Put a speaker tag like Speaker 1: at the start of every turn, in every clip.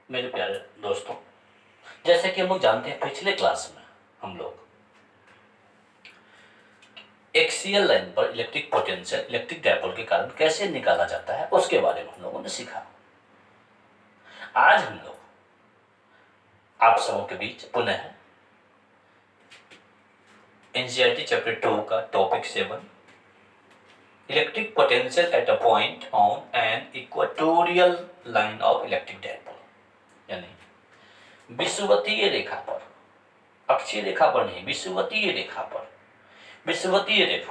Speaker 1: मेरे प्यारे दोस्तों, जैसे कि हम लोग जानते हैं पिछले क्लास में हम लोग एक्सियल लाइन पर इलेक्ट्रिक पोटेंशियल इलेक्ट्रिक डायपोल के कारण कैसे निकाला जाता है उसके बारे में हम लोगों ने सीखा। आज हम लोग आप सबों के बीच पुनः एनसीईआरटी चैप्टर 2 का topic 7 electric potential at a point on an equatorial line of electric dipole, यानी विषुवतीय रेखा पर, अक्षीय रेखा पर नहीं, विषुवतीय रेखा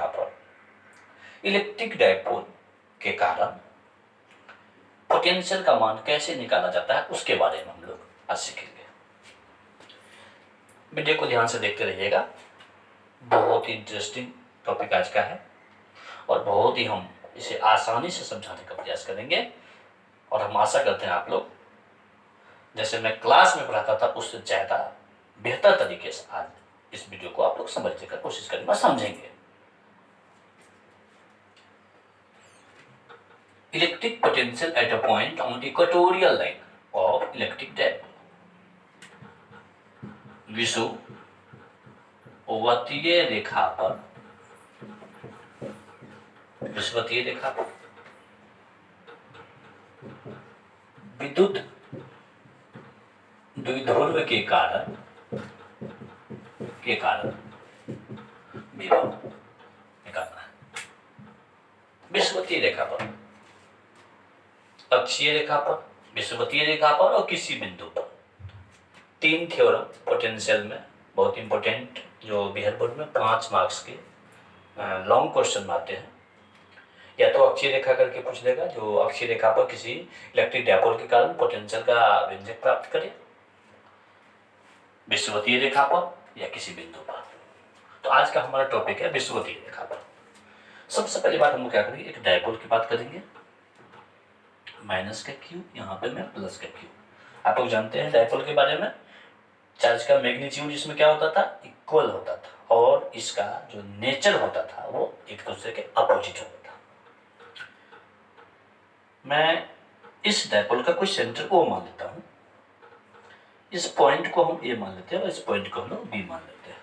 Speaker 1: पर इलेक्ट्रिक डायपोल के कारण पोटेंशियल का मान कैसे निकाला जाता है उसके बारे में हम लोग आज सीखेंगे। वीडियो को ध्यान से देखते रहिएगा, बहुत ही इंटरेस्टिंग टॉपिक आज का है और बहुत ही हम इसे आसानी से समझाने का प्रयास करेंगे और हम आशा करते हैं आप लोग जैसे मैं क्लास में पढ़ाता था उससे ज़्यादा बेहतर तरीके से आज इस वीडियो को आप लोग समझने का कोशिश करेंगे, समझेंगे। Electric potential at a point on equatorial line of electric dipole, विषुवतीय रेखा पर विद्युत द्विध्रुव के कारण विभव निकालना है। विषुवतीय रेखा पर, अक्षीय रेखा पर, विषुवतीय रेखा पर और किसी बिंदु पर 3 थ्योरम पोटेंशियल में बहुत इंपॉर्टेंट, जो बिहार बोर्ड में 5 मार्क्स के लॉन्ग क्वेश्चन आते हैं। या तो अक्षीय रेखा करके पूछ लेगा, जो अक्षीय रेखा पर किसी इलेक्ट्रिक डायपोल के कारण पोटेंशियल का व्यंजक प्राप्त करे, विषुवतीय रेखा पर या किसी बिंदु पर। तो आज का हमारा टॉपिक है विषुवतीय रेखा पर। सबसे पहली बात हम लोग क्या करेंगे, एक डायपोल की बात करेंगे, माइनस का क्यू, यहाँ पे मैं प्लस का क्यू। आप लोग जानते हैं डायपोल के बारे में, चार्ज का मैग्नीट्यूड इसमें क्या होता था, इक्वल होता था और इसका जो नेचर होता था वो एक दूसरे के अपोजिट होता था। मैं इस डायपोल का कोई सेंटर O मान लेता हूं, इस पॉइंट को हम A मान लेते हैं और इस पॉइंट को हम लोग B मान लेते हैं।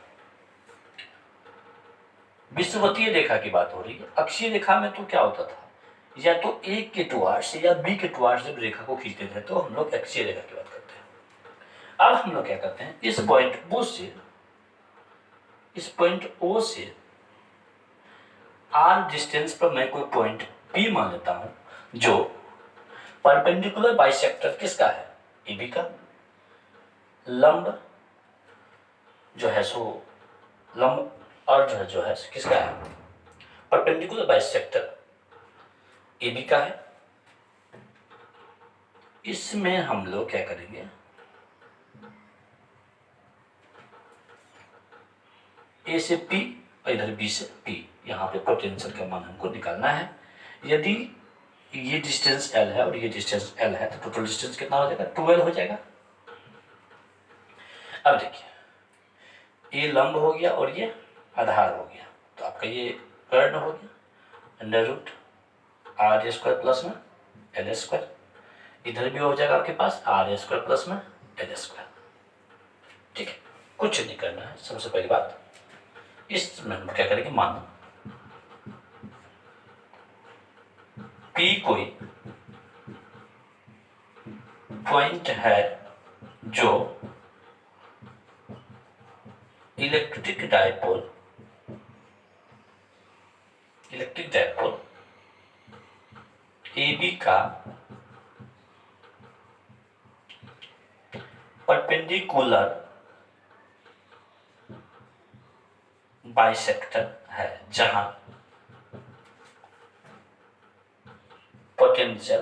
Speaker 1: विषुवतीय रेखा की बात हो रही है। अक्षीय रेखा में तो क्या होता था, या तो A के टुवार्ड्स या B के टुवार्ड्स जब रेखा को खींचते थे तो हम लोग अक्षीय रेखा की बात करते हैं। अब हम लोग क्या करते हैं, इस पॉइंट O से R डिस्टेंस पर मैं कोई पॉइंट P मान लेता हूं जो परपेंडिकुलर बाइसेक्टर किसका है, AB का। लंब जो है सो लंब अर्ध जो है किसका है, परपेंडिकुलर बाइसेक्टर AB का है। इसमें हम लोग क्या करेंगे, A से P और इधर B से P, यहाँ पे पोटेंशियल का मान हमको निकालना है। यदि ये डिस्टेंस L है और ये डिस्टेंस L है तो टोटल डिस्टेंस कितना हो जाएगा, 12 हो जाएगा। अब देखिए, ये लंब हो गया और ये आधार हो गया, तो आपका ये कर्ण हो गया, under root R square plus में L स्क्वायर। इधर भी हो जाएगा आपके पास R स्क्वायर प्लस में L स्क्वायर। ठीक है, कुछ नहीं करना है। सबसे पहली बात, इसमें हम क्या करेंगे, मान P कोई पॉइंट है जो इलेक्ट्रिक डायपोल AB का परपेंडिकुलर बाइसेक्टर है, जहां पोटेंशियल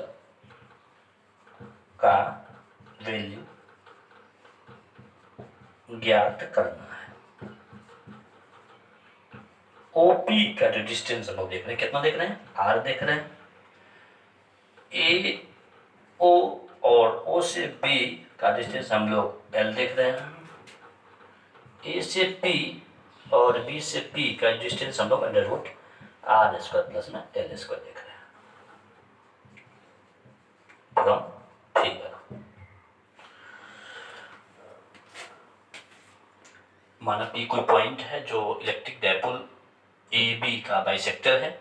Speaker 1: का वैल्यू ज्ञात करना है। OP का जो डिस्टेंस हम लोग देख रहे हैं, कितना देख रहे हैं, R देख रहे हैं। AO और O से B का डिस्टेंस हम लोग L देख रहे हैं। A से P और B से P का डिस्टेंस हम लोग under root R square plus में L स्क्वायर देख रहे हैं। ठीक है, माना P कोई पॉइंट है जो इलेक्ट्रिक डायपोल AB का बाइसेक्टर है,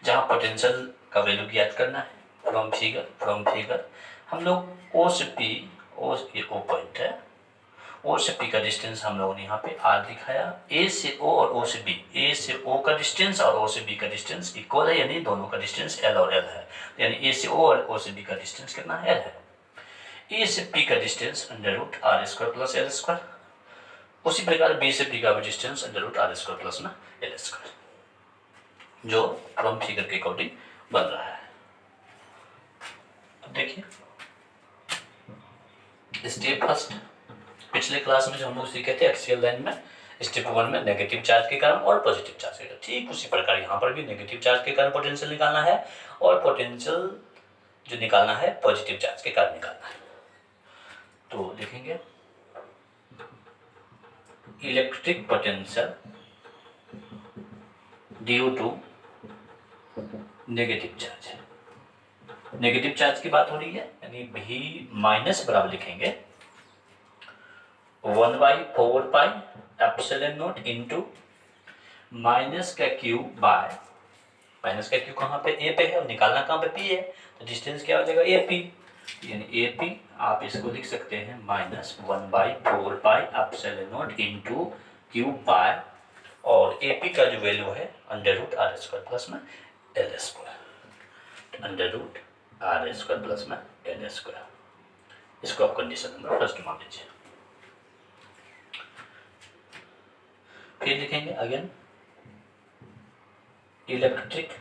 Speaker 1: जहाँ पोटेंशियल का वैल्यू ज्ञात करना है। फ्रॉम फिगर हम लोग O से P, ये O पॉइंट है, O से P का डिस्टेंस हम लोगों ने यहाँ पे R दिखाया। A से O और O से B, A से O का डिस्टेंस और O से B का डिस्टेंस इक्वल है, यानी दोनों का डिस्टेंस L और L है, यानी A से O और O से B का डिस्टेंस कितना है, L है। A से P का डिस्टेंस √r² प्लस L²। उसी प्रकार B से P का भी डिस्टेंस √r² प्लस में L², जो फ्रॉम फिगर के अकॉर्डिंग बन रहा है। अब देखिए स्टेप फर्स्ट, पिछले क्लास में जो हम लोग सीखे थे एक्सियल लाइन में, स्टेप 1 में नेगेटिव चार्ज के कारण और पॉजिटिव चार्ज के कारण, ठीक उसी प्रकार यहाँ पर भी नेगेटिव चार्ज के कारण पोटेंशियल निकालना है और पोटेंशियल जो निकालना है पॉजिटिव चार्ज के कारण निकालना है। तो लिखेंगे electric potential due to negative charge. Negative charge की बात हो रही है, यानी भी माइनस बराबर लिखेंगे 1/4πε0 इंटू माइनस का क्यू बाय, माइनस का क्यू कहाँ पे, ए पे है और निकालना कहाँ पे, पी है, तो डिस्टेंस क्या हो जाएगा, ए पी, यानी ए पी आप इसको लिख सकते हैं -1/4πε0 इंटू क्यू बाय, और ए पी का जो वैल्यू है √r² प्लस में L², √r² प्लस में L²। इसको आप कंडीशन नंबर फर्स्ट मान लीजिए। फिर लिखेंगे again electric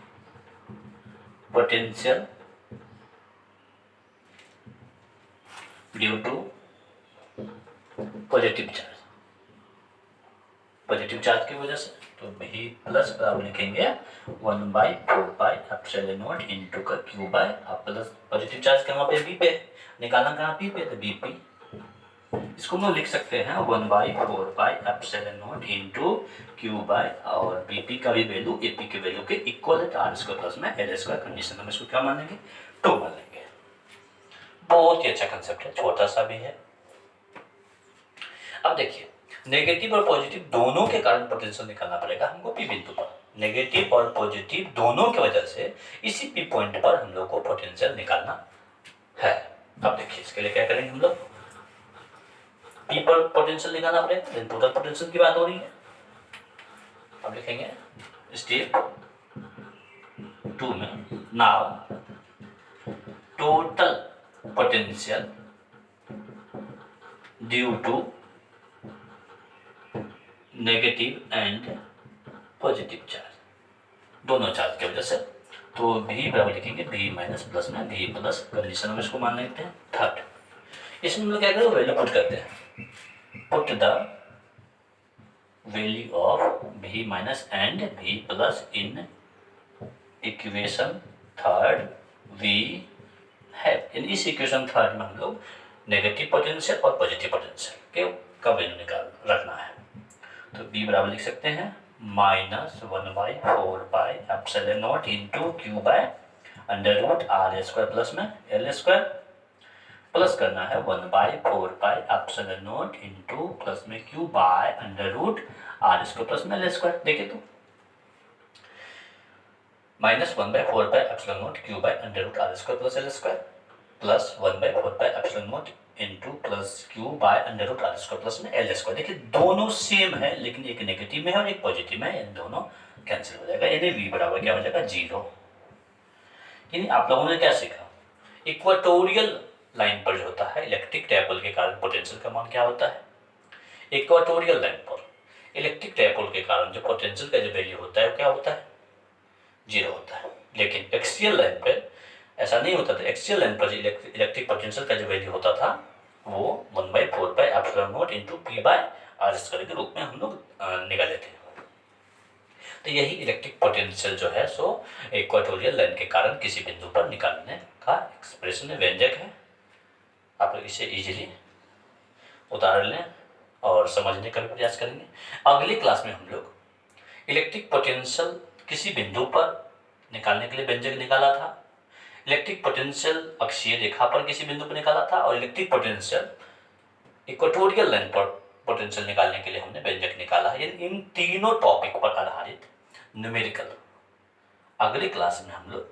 Speaker 1: potential due to positive charge, positive charge की वजह से, तो भी प्लस बराबर लिखेंगे 1/4πε0 इंटू का क्यू बाय, आप प्लस पॉजिटिव चार्ज कहाँ पे, बी पे, निकालना कहाँ, पी पे, तो बी पी। इसको हम लिख सकते हैं 1/4πε0 इंटू क्यू बाय, और बी पी का भी वैल्यू ए पी के वैल्यू के इक्वल है, तो r² प्लस में L² कंडीशन में इसको क्या मान लेंगे, 2 मान लेंगे। बहुत ही अच्छा कंसेप्ट है, छोटा सा भी है। अब देखिए नेगेटिव और पॉजिटिव दोनों के कारण पोटेंशियल निकालना पड़ेगा हमको पी बिंदु पर। नेगेटिव और पॉजिटिव दोनों की वजह से इसी पी पॉइंट पर हम लोग को पोटेंशियल निकालना है। अब देखिए इसके लिए क्या करेंगे हम लोग, पी पर पोटेंशियल निकालना पड़ेगा, टोटल पोटेंशियल की बात हो रही है। अब लिखेंगे स्टेप 2 में, now total potential due to negative and positive charge, दोनों चार्ज की वजह से, तो भी बराबर लिखेंगे भी माइनस प्लस में भी प्लस, कंडीशन में इसको मान लेते हैं थर्ड। इसमें हम लोग क्या करें, वैल्यू पुट करते हैं, put the value of V minus and V plus in equation third वी है। इन इस इक्वेशन थर्ड में हम लोग नेगेटिव पोटेंशियल और पॉजिटिव पोटेंशियल के का वैल्यू निकाल रखना है। तो b बराबर लिख सकते हैं -1/4πε0 into Q by √r² plus में L² प्लस करना है 1/4πε0 इंटू प्लस में क्यू बाय √r² प्लस में L²। देखिए तो -1/4πε0 q by √r² plus L² plus 1/4πε0 into plus q by √r² plus में L²। देखिए दोनों सेम है, लेकिन एक नेगेटिव में है और एक पॉजिटिव में है, इन दोनों कैंसिल हो जाएगा, यानी v बराबर क्या हो जाएगा 0। यानी आप लोगों ने क्या सीखा, इक्वेटोरियल लाइन पर जो होता है इलेक्ट्रिक डायपोल के कारण पोटेंशियल का मान क्या होता है, इक्वेटोरियल लाइन पर इलेक्ट्रिक डायपोल के कारण जो पोटेंशियल का जो वैल्यू होता है वो क्या होता है, 0 होता है। लेकिन एक्सियल लाइन पर ऐसा नहीं होता था, एक्सियल लाइन पर इलेक्ट्रिक पोटेंशियल का जो वैल्यू होता था वो 1/4πε0 इंटू पी बाय r² के रूप में हम लोग निकाले थे। तो यही इलेक्ट्रिक पोटेंशियल जो है सो इक्वेटोरियल लाइन के कारण किसी बिंदु पर निकालने का एक्सप्रेशन व्यंजक है। आप लोग इसे इजीली उतार लें और समझने का भी प्रयास करेंगे। अगली क्लास में हम लोग इलेक्ट्रिक पोटेंशियल किसी बिंदु पर निकालने के लिए व्यंजक निकाला था, इलेक्ट्रिक पोटेंशियल अक्षीय रेखा पर किसी बिंदु पर निकाला था, और इलेक्ट्रिक पोटेंशियल इक्वेटोरियल लाइन पर पोटेंशियल निकालने के लिए हमने व्यंजक निकाला है। इन तीनों टॉपिक पर आधारित न्यूमेरिकल अगली क्लास में हम लोग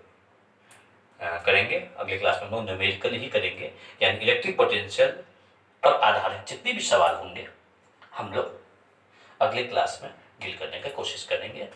Speaker 1: करेंगे। अगली क्लास में हम लोग न्यूमेरिकल ही करेंगे, यानी इलेक्ट्रिक पोटेंशियल पर आधारित जितने भी सवाल होंगे हम लोग अगले क्लास में डील करने की कोशिश करेंगे।